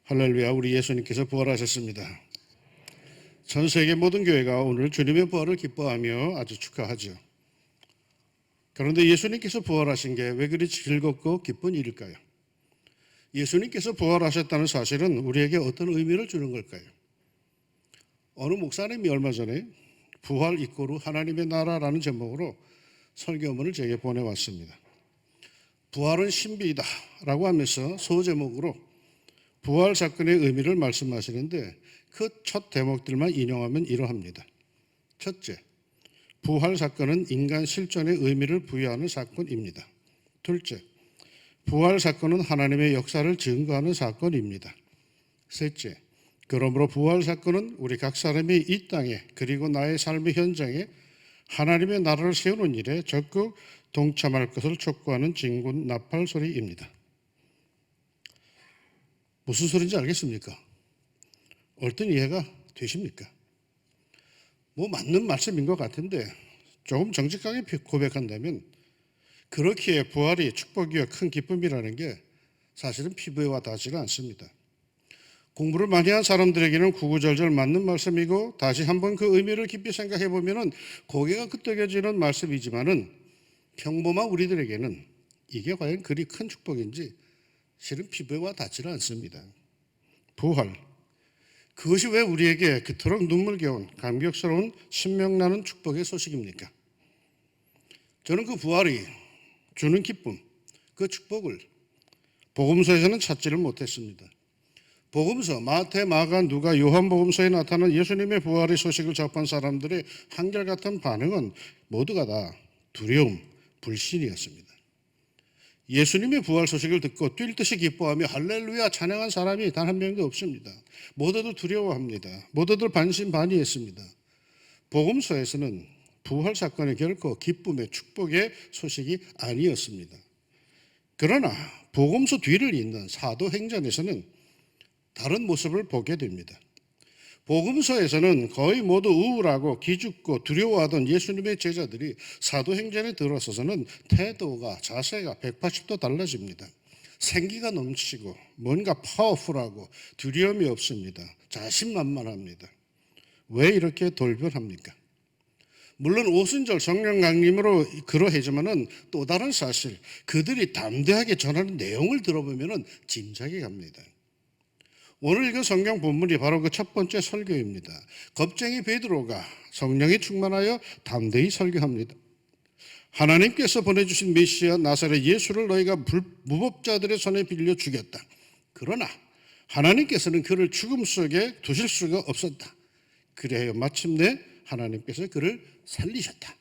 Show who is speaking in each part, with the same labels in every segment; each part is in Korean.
Speaker 1: 할렐루야, 우리 예수님께서 부활하셨습니다. 전 세계 모든 교회가 오늘 주님의 부활을 기뻐하며 아주 축하하죠. 그런데 예수님께서 부활하신 게 왜 그리 즐겁고 기쁜 일일까요? 예수님께서 부활하셨다는 사실은 우리에게 어떤 의미를 주는 걸까요? 어느 목사님이 얼마 전에 부활 이꼬르 하나님의 나라라는 제목으로 설교문을 제게 보내왔습니다. 부활은 신비이다 라고 하면서 소제목으로 부활 사건의 의미를 말씀하시는데 그 첫 대목들만 인용하면 이러합니다. 첫째, 부활 사건은 인간 실존의 의미를 부여하는 사건입니다. 둘째, 부활 사건은 하나님의 역사를 증거하는 사건입니다. 셋째, 그러므로 부활 사건은 우리 각 사람이 이 땅에 그리고 나의 삶의 현장에 하나님의 나라를 세우는 일에 적극 동참할 것을 촉구하는 진군 나팔 소리입니다. 무슨 소리인지 알겠습니까? 얼른 이해가 되십니까? 맞는 말씀인 것 같은데 조금 정직하게 고백한다면 그렇기에 부활이 축복이요 큰 기쁨이라는 게 사실은 피부에 와 닿지가 않습니다. 공부를 많이 한 사람들에게는 구구절절 맞는 말씀이고 다시 한번 그 의미를 깊이 생각해 보면 고개가 끄덕여지는 말씀이지만은 평범한 우리들에게는 이게 과연 그리 큰 축복인지 실은 피부에 와 닿지는 않습니다. 부활, 그것이 왜 우리에게 그토록 눈물겨운 감격스러운 신명나는 축복의 소식입니까? 저는 그 부활이 주는 기쁨, 그 축복을 복음서에서는 찾지를 못했습니다. 복음서, 마태, 마가, 누가, 요한복음서에 나타난 예수님의 부활의 소식을 접한 사람들의 한결같은 반응은 모두가 다 두려움, 불신이었습니다. 예수님의 부활 소식을 듣고 뛸 듯이 기뻐하며 할렐루야 찬양한 사람이 단 한 명도 없습니다. 모두들 두려워합니다. 모두들 반신반의했습니다. 복음서에서는 부활 사건이 결코 기쁨의 축복의 소식이 아니었습니다. 그러나 복음서 뒤를 잇는 사도행전에서는 다른 모습을 보게 됩니다. 복음서에서는 거의 모두 우울하고 기죽고 두려워하던 예수님의 제자들이 사도행전에 들어서서는 태도가 자세가 180도 달라집니다. 생기가 넘치고 뭔가 파워풀하고 두려움이 없습니다. 자신만만합니다. 왜 이렇게 돌변합니까? 물론 오순절 성령 강림으로 그러하지만은 또 다른 사실, 그들이 담대하게 전하는 내용을 들어보면은 짐작이 갑니다. 오늘 읽은 성경 본문이 바로 그 첫 번째 설교입니다. 겁쟁이 베드로가 성령이 충만하여 담대히 설교합니다. 하나님께서 보내주신 메시아 나사렛 예수를 너희가 무법자들의 손에 빌려 죽였다. 그러나 하나님께서는 그를 죽음 속에 두실 수가 없었다. 그래야 마침내 하나님께서 그를 살리셨다.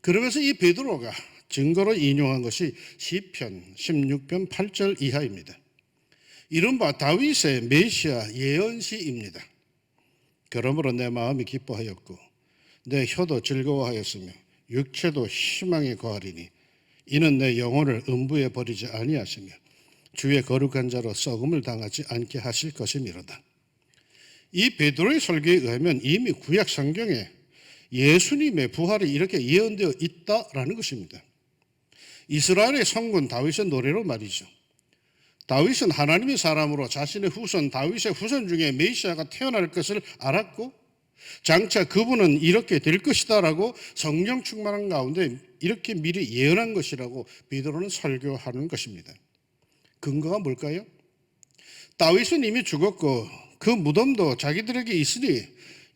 Speaker 1: 그러면서 이 베드로가 증거로 인용한 것이 시편 16편 8절 이하입니다. 이른바 다윗의 메시아 예언시입니다. 그러므로 내 마음이 기뻐하였고 내 혀도 즐거워하였으며 육체도 희망에 거하리니 이는 내 영혼을 음부에 버리지 아니하시며 주의 거룩한 자로 썩음을 당하지 않게 하실 것이미로다. 이 베드로의 설교에 의하면 이미 구약 성경에 예수님의 부활이 이렇게 예언되어 있다라는 것입니다. 이스라엘의 성군 다윗의 노래로 말이죠. 다윗은 하나님의 사람으로 자신의 후손 다윗의 후손 중에 메시아가 태어날 것을 알았고 장차 그분은 이렇게 될 것이다라고 성령 충만한 가운데 이렇게 미리 예언한 것이라고 베드로는 설교하는 것입니다. 근거가 뭘까요? 다윗은 이미 죽었고 그 무덤도 자기들에게 있으니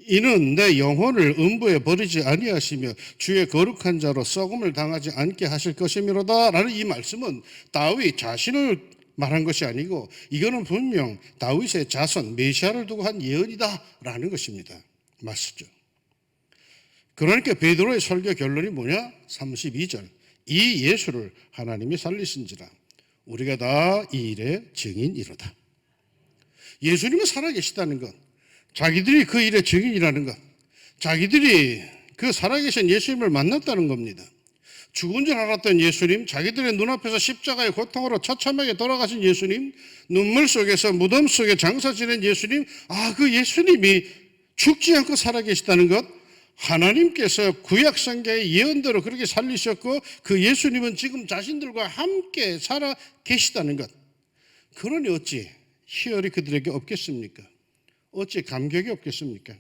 Speaker 1: 이는 내 영혼을 음부에 버리지 아니하시며 주의 거룩한 자로 썩음을 당하지 않게 하실 것이미로다 라는 이 말씀은 다윗 자신을 말한 것이 아니고 이거는 분명 다윗의 자손 메시아를 두고 한 예언이다라는 것입니다. 맞죠? 그러니까 베드로의 설교 결론이 뭐냐? 32절 이 예수를 하나님이 살리신지라 우리가 다 이 일의 증인이로다. 예수님은 살아계시다는 것, 자기들이 그 일의 증인이라는 것, 자기들이 그 살아계신 예수님을 만났다는 겁니다. 죽은 줄 알았던 예수님, 자기들의 눈앞에서 십자가의 고통으로 처참하게 돌아가신 예수님, 눈물 속에서 무덤 속에 장사 지낸 예수님, 그 예수님이 죽지 않고 살아계시다는 것, 하나님께서 구약 성경의 예언대로 그렇게 살리셨고 그 예수님은 지금 자신들과 함께 살아계시다는 것. 그러니 어찌 희열이 그들에게 없겠습니까? 어찌 감격이 없겠습니까?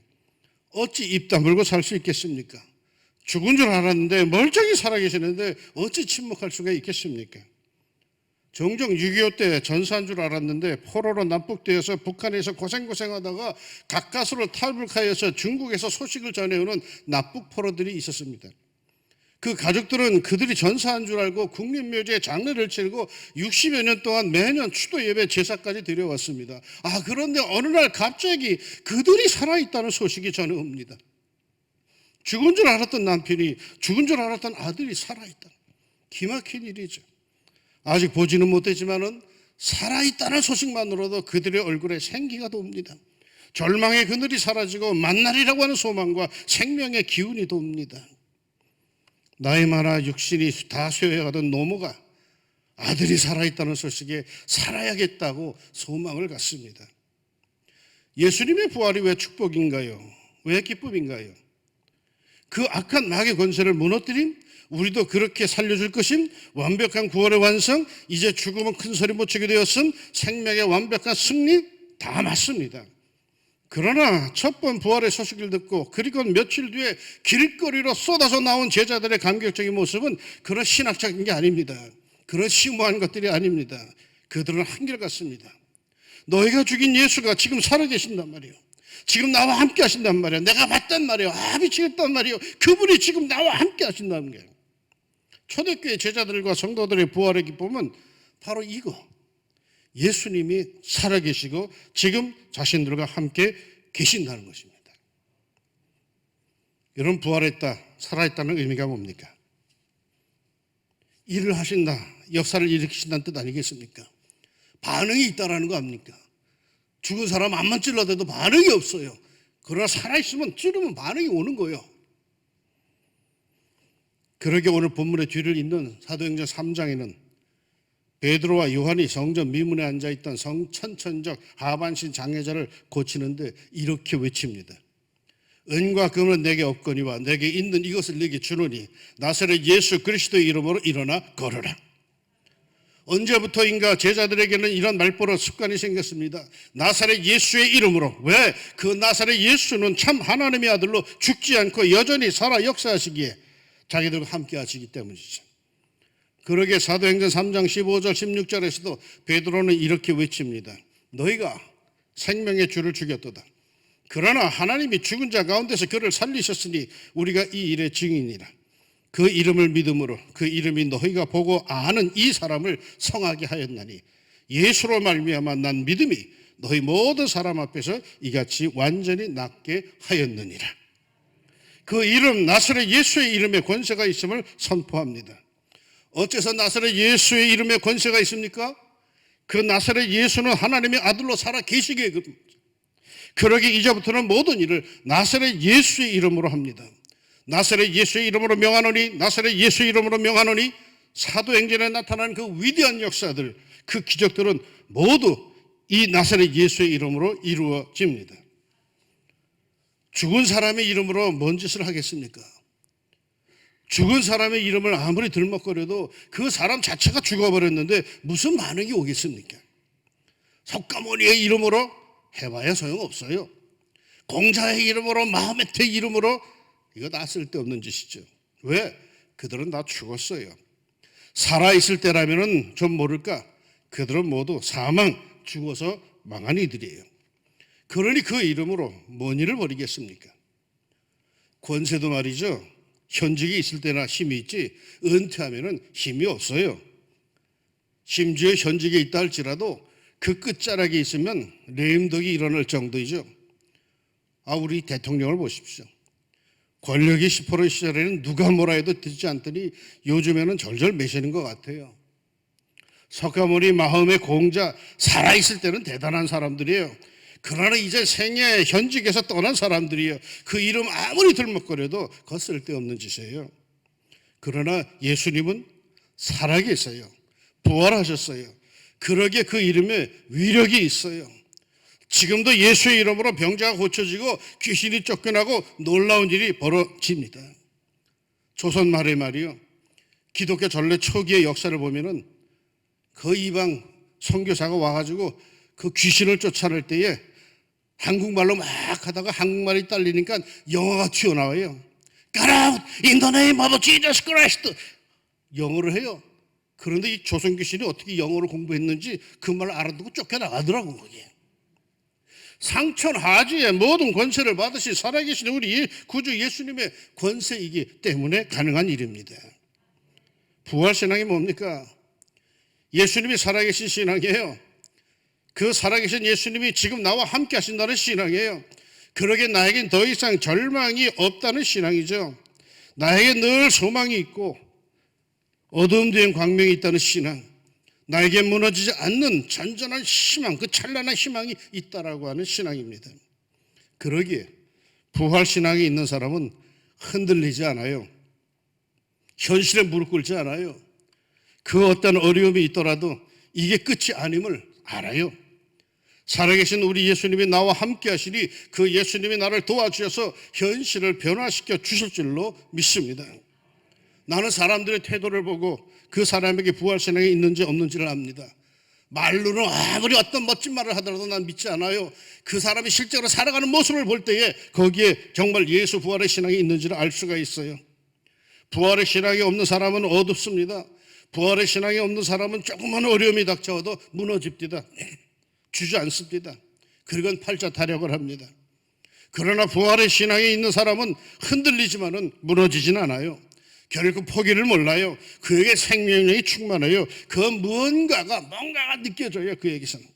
Speaker 1: 어찌 입 다물고 살 수 있겠습니까? 죽은 줄 알았는데 멀쩡히 살아계시는데 어찌 침묵할 수가 있겠습니까? 종종 6.25 때 전사한 줄 알았는데 포로로 납북되어서 북한에서 고생하다가 가까스로 탈북하여서 중국에서 소식을 전해오는 납북 포로들이 있었습니다. 그 가족들은 그들이 전사한 줄 알고 국립묘지에 장례를 치르고 60여 년 동안 매년 추도 예배 제사까지 드려왔습니다. 그런데 어느 날 갑자기 그들이 살아있다는 소식이 전해옵니다. 죽은 줄 알았던 남편이, 죽은 줄 알았던 아들이 살아있다. 기막힌 일이죠. 아직 보지는 못했지만은 살아있다는 소식만으로도 그들의 얼굴에 생기가 돕니다. 절망의 그늘이 사라지고 만날이라고 하는 소망과 생명의 기운이 돕니다. 나이 많아 육신이 다 쇠해가던 노모가 아들이 살아있다는 소식에 살아야겠다고 소망을 갖습니다. 예수님의 부활이 왜 축복인가요? 왜 기쁨인가요? 그 악한 마귀의 권세를 무너뜨림, 우리도 그렇게 살려줄 것임, 완벽한 구원의 완성, 이제 죽음은 큰 소리 못 치게 되었음, 생명의 완벽한 승리, 다 맞습니다. 그러나 첫 번 부활의 소식을 듣고 그리고 며칠 뒤에 길거리로 쏟아져 나온 제자들의 감격적인 모습은 그런 신학적인 게 아닙니다. 그런 심오한 것들이 아닙니다. 그들은 한결같습니다. 너희가 죽인 예수가 지금 살아계신단 말이에요. 지금 나와 함께 하신단 말이에요. 내가 봤단 말이에요. 미치겠단 말이에요. 그분이 지금 나와 함께 하신다는 거예요. 초대교회 제자들과 성도들의 부활의 기쁨은 바로 이거. 예수님이 살아계시고 지금 자신들과 함께 계신다는 것입니다. 여러분, 부활했다, 살아있다는 의미가 뭡니까? 일을 하신다, 역사를 일으키신다는 뜻 아니겠습니까? 반응이 있다라는 거 아닙니까? 죽은 사람 암만 찔러대도 반응이 없어요. 그러나 살아있으면 찌르면 반응이 오는 거예요. 그러게 오늘 본문의 뒤를 잇는 사도행전 3장에는 베드로와 요한이 성전 미문에 앉아있던 천천적 하반신 장애자를 고치는데 이렇게 외칩니다. 은과 금은 내게 없거니와 내게 있는 이것을 내게 주노니 나사렛 예수 그리스도의 이름으로 일어나 걸어라. 언제부터인가 제자들에게는 이런 말버릇 습관이 생겼습니다. 나사렛 예수의 이름으로. 왜? 그 나사렛 예수는 참 하나님의 아들로 죽지 않고 여전히 살아 역사하시기에 자기들과 함께 하시기 때문이죠. 그러게 사도행전 3장 15절 16절에서도 베드로는 이렇게 외칩니다. 너희가 생명의 주를 죽였도다. 그러나 하나님이 죽은 자 가운데서 그를 살리셨으니 우리가 이 일의 증인이라. 그 이름을 믿음으로 그 이름이 너희가 보고 아는 이 사람을 성하게 하였나니 예수로 말미암아 난 믿음이 너희 모든 사람 앞에서 이같이 완전히 낫게 하였느니라. 그 이름 나사렛 예수의 이름에 권세가 있음을 선포합니다. 어째서 나사렛 예수의 이름에 권세가 있습니까? 그 나사렛 예수는 하나님의 아들로 살아 계시기에 그렇습니다. 그러기에 이제부터는 모든 일을 나사렛 예수의 이름으로 합니다. 나사렛 예수의 이름으로 명하노니 나사렛 예수의 이름으로 명하노니 사도행전에 나타난 그 위대한 역사들, 그 기적들은 모두 이 나사렛 예수의 이름으로 이루어집니다. 죽은 사람의 이름으로 뭔 짓을 하겠습니까? 죽은 사람의 이름을 아무리 들먹거려도 그 사람 자체가 죽어버렸는데 무슨 반응이 오겠습니까? 석가모니의 이름으로 해봐야 소용없어요. 공자의 이름으로, 마호메트의 이름으로, 이거 다 쓸데없는 짓이죠. 왜? 그들은 다 죽었어요. 살아있을 때라면 좀 모를까? 그들은 모두 사망, 죽어서 망한 이들이에요. 그러니 그 이름으로 뭔 일을 벌이겠습니까? 권세도 말이죠. 현직이 있을 때나 힘이 있지 은퇴하면 힘이 없어요. 심지어 현직에 있다 할지라도 그 끝자락에 있으면 레임덕이 일어날 정도이죠. 우리 대통령을 보십시오. 권력이 10% 시절에는 누가 뭐라 해도 듣지 않더니 요즘에는 절절 매시는 것 같아요. 석가모니, 마호메, 공자 살아있을 때는 대단한 사람들이에요. 그러나 이제 생애 현직에서 떠난 사람들이에요. 그 이름 아무리 들먹거려도 그거 쓸데없는 짓이에요. 그러나 예수님은 살아계세요. 부활하셨어요. 그러기에 그 이름에 위력이 있어요. 지금도 예수의 이름으로 병자가 고쳐지고 귀신이 쫓겨나고 놀라운 일이 벌어집니다. 조선 말의 말이요. 기독교 전래 초기의 역사를 보면은 그 이방 선교사가 와가지고 그 귀신을 쫓아낼 때에 한국말로 막 하다가 한국말이 딸리니까 영어가 튀어나와요. Get out in the name of Jesus Christ. 영어를 해요. 그런데 이 조선 귀신이 어떻게 영어를 공부했는지 그 말을 알아듣고 쫓겨나가더라고. 그게 상천하지의 모든 권세를 받으신 살아계신 우리 구주 예수님의 권세이기 때문에 가능한 일입니다. 부활신앙이 뭡니까? 예수님이 살아계신 신앙이에요. 그 살아계신 예수님이 지금 나와 함께 하신다는 신앙이에요. 그러게 나에겐 더 이상 절망이 없다는 신앙이죠. 나에게 늘 소망이 있고 어두움 뒤엔 광명이 있다는 신앙, 나에게 무너지지 않는 잔잔한 희망, 그 찬란한 희망이 있다라고 하는 신앙입니다. 그러기에 부활신앙이 있는 사람은 흔들리지 않아요. 현실에 무릎 꿇지 않아요. 그 어떤 어려움이 있더라도 이게 끝이 아님을 알아요. 살아계신 우리 예수님이 나와 함께 하시니 그 예수님이 나를 도와주셔서 현실을 변화시켜 주실 줄로 믿습니다. 나는 사람들의 태도를 보고 그 사람에게 부활신앙이 있는지 없는지를 압니다. 말로는 아무리 어떤 멋진 말을 하더라도 난 믿지 않아요. 그 사람이 실제로 살아가는 모습을 볼 때에 거기에 정말 예수 부활의 신앙이 있는지를 알 수가 있어요. 부활의 신앙이 없는 사람은 어둡습니다. 부활의 신앙이 없는 사람은 조금만 어려움이 닥쳐도 무너집니다. 주저앉습니다. 그리고 팔자 타령을 합니다. 그러나 부활의 신앙이 있는 사람은 흔들리지만은 무너지진 않아요. 결국 포기를 몰라요. 그에게 생명력이 충만해요. 그 뭔가가 느껴져요. 그에게서는.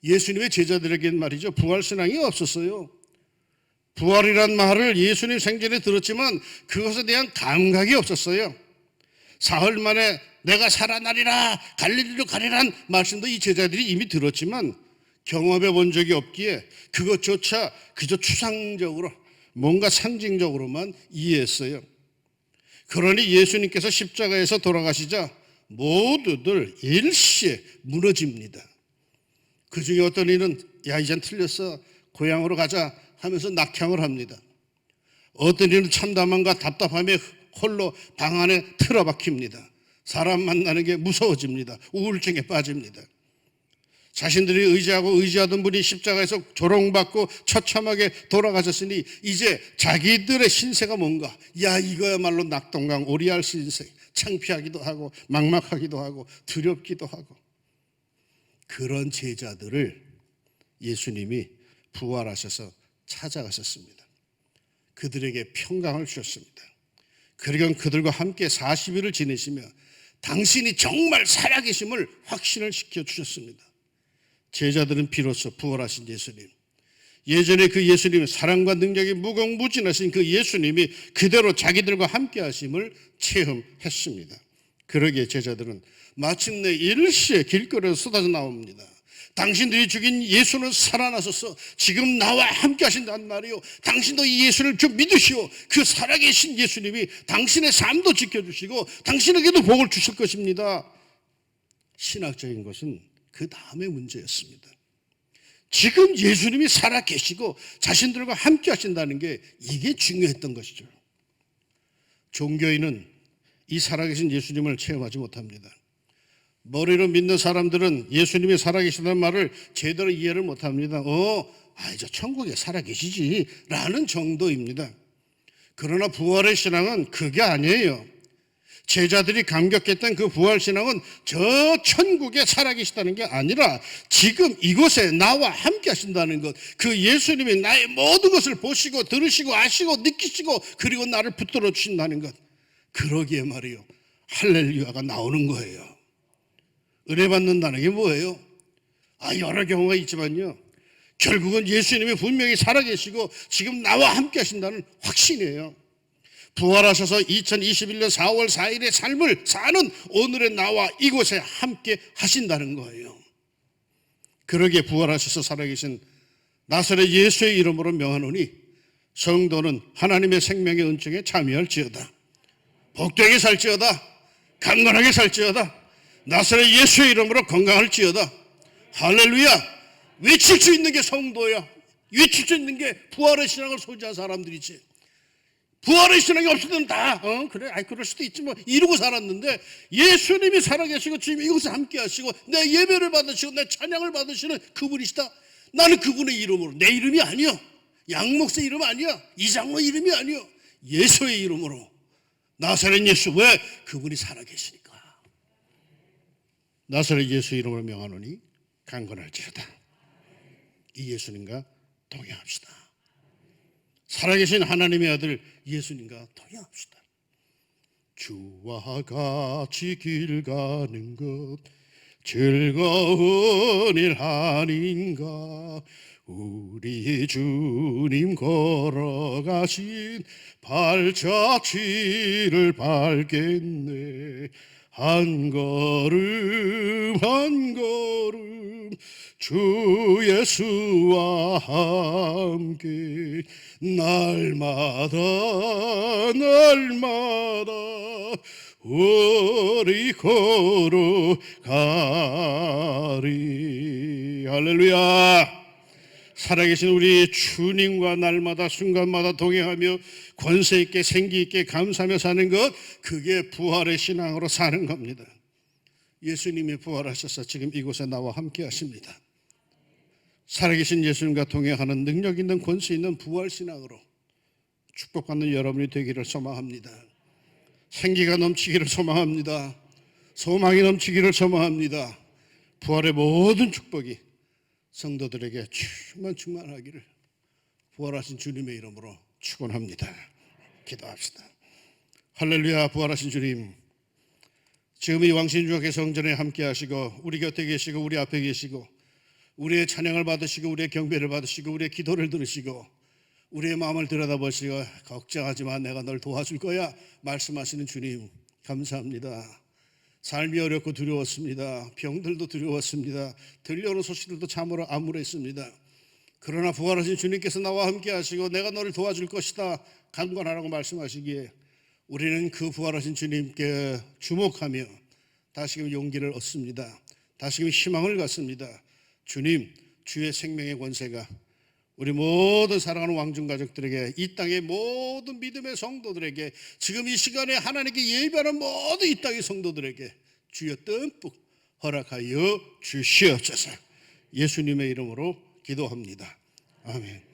Speaker 1: 예수님의 제자들에게는 말이죠, 부활신앙이 없었어요. 부활이란 말을 예수님 생전에 들었지만 그것에 대한 감각이 없었어요. 사흘 만에 내가 살아나리라, 갈릴리로 가리란 말씀도 이 제자들이 이미 들었지만 경험해 본 적이 없기에 그것조차 그저 추상적으로 뭔가 상징적으로만 이해했어요. 그러니 예수님께서 십자가에서 돌아가시자 모두들 일시에 무너집니다. 그 중에 어떤 이는 야, 이젠 틀렸어, 고향으로 가자 하면서 낙향을 합니다. 어떤 이는 참담함과 답답함에 홀로 방 안에 틀어박힙니다. 사람 만나는 게 무서워집니다. 우울증에 빠집니다. 자신들이 의지하던 분이 십자가에서 조롱받고 처참하게 돌아가셨으니 이제 자기들의 신세가 뭔가, 야, 이거야말로 낙동강 오리알 신세. 창피하기도 하고 막막하기도 하고 두렵기도 하고. 그런 제자들을 예수님이 부활하셔서 찾아가셨습니다. 그들에게 평강을 주셨습니다. 그리고 그들과 함께 40일을 지내시며 당신이 정말 살아계심을 확신을 시켜주셨습니다. 제자들은 비로소 부활하신 예수님, 예전에 그 예수님의 사랑과 능력이 무궁무진하신 그 예수님이 그대로 자기들과 함께 하심을 체험했습니다. 그러기에 제자들은 마침내 일시에 길거리에서 쏟아져 나옵니다. 당신들이 죽인 예수는 살아나셔서 지금 나와 함께 하신다는 말이요, 당신도 이 예수를 좀 믿으시오. 그 살아계신 예수님이 당신의 삶도 지켜주시고 당신에게도 복을 주실 것입니다. 신학적인 것은 그 다음의 문제였습니다. 지금 예수님이 살아계시고 자신들과 함께 하신다는 게 이게 중요했던 것이죠. 종교인은 이 살아계신 예수님을 체험하지 못합니다. 머리로 믿는 사람들은 예수님이 살아계시다는 말을 제대로 이해를 못합니다. 저 천국에 살아계시지 라는 정도입니다. 그러나 부활의 신앙은 그게 아니에요. 제자들이 감격했던 그 부활신앙은 저 천국에 살아계시다는 게 아니라 지금 이곳에 나와 함께 하신다는 것, 그 예수님이 나의 모든 것을 보시고 들으시고 아시고 느끼시고 그리고 나를 붙들어 주신다는 것, 그러기에 말이요, 할렐루야가 나오는 거예요. 은혜 받는다는 게 뭐예요? 여러 경우가 있지만요, 결국은 예수님이 분명히 살아계시고 지금 나와 함께 하신다는 확신이에요. 부활하셔서 2021년 4월 4일의 삶을 사는 오늘의 나와 이곳에 함께 하신다는 거예요. 그러기에 부활하셔서 살아계신 나사렛 예수의 이름으로 명하노니 성도는 하나님의 생명의 은총에 참여할지어다. 복되게 살지어다. 강건하게 살지어다. 나사렛 예수의 이름으로 건강할지어다. 할렐루야. 외칠 수 있는 게 성도야. 외칠 수 있는 게 부활의 신앙을 소지한 사람들이지. 부활의 신앙이 없으면 다 그래 그럴 수도 있지 뭐 이러고 살았는데 예수님이 살아계시고 지금 이곳에 함께 하시고 내 예배를 받으시고 내 찬양을 받으시는 그분이시다. 나는 그분의 이름으로, 내 이름이 아니야, 양목사 이름 아니야, 이장로 이름이 아니야, 예수의 이름으로, 나사렛 예수. 왜? 그분이 살아계시니까. 나사렛 예수 이름으로 명하노니 강건할지어다. 이 예수님과 동행합시다. 살아계신 하나님의 아들 예수님과 동행합시다. 주와 같이 길 가는 것 즐거운 일 아닌가. 우리 주님 걸어가신 발자취를 밟겠네. 한 걸음 한 걸음 주 예수와 함께 날마다 날마다 우리 걸어가리. 할렐루야. 살아계신 우리 주님과 날마다 순간마다 동행하며 권세 있게 생기 있게 감사하며 사는 것, 그게 부활의 신앙으로 사는 겁니다. 예수님이 부활하셔서 지금 이곳에 나와 함께 하십니다. 살아계신 예수님과 동행하는 능력 있는 권세 있는 부활 신앙으로 축복받는 여러분이 되기를 소망합니다. 생기가 넘치기를 소망합니다. 소망이 넘치기를 소망합니다. 부활의 모든 축복이 성도들에게 충만하기를 부활하신 주님의 이름으로 축원합니다. 기도합시다. 할렐루야. 부활하신 주님, 지금 이 왕신주학의 성전에 함께 하시고 우리 곁에 계시고 우리 앞에 계시고 우리의 찬양을 받으시고 우리의 경배를 받으시고 우리의 기도를 들으시고 우리의 마음을 들여다보시고 걱정하지 마, 내가 널 도와줄 거야 말씀하시는 주님, 감사합니다. 삶이 어렵고 두려웠습니다. 병들도 두려웠습니다. 들려오는 소식들도 참으로 암울했습니다. 그러나 부활하신 주님께서 나와 함께 하시고 내가 너를 도와줄 것이다 강권하라고 말씀하시기에 우리는 그 부활하신 주님께 주목하며 다시금 용기를 얻습니다. 다시금 희망을 갖습니다. 주님, 주의 생명의 권세가 우리 모든 사랑하는 왕중 가족들에게, 이 땅의 모든 믿음의 성도들에게, 지금 이 시간에 하나님께 예배하는 모든 이 땅의 성도들에게 주여 듬뿍 허락하여 주시옵소서. 예수님의 이름으로 기도합니다. 아멘.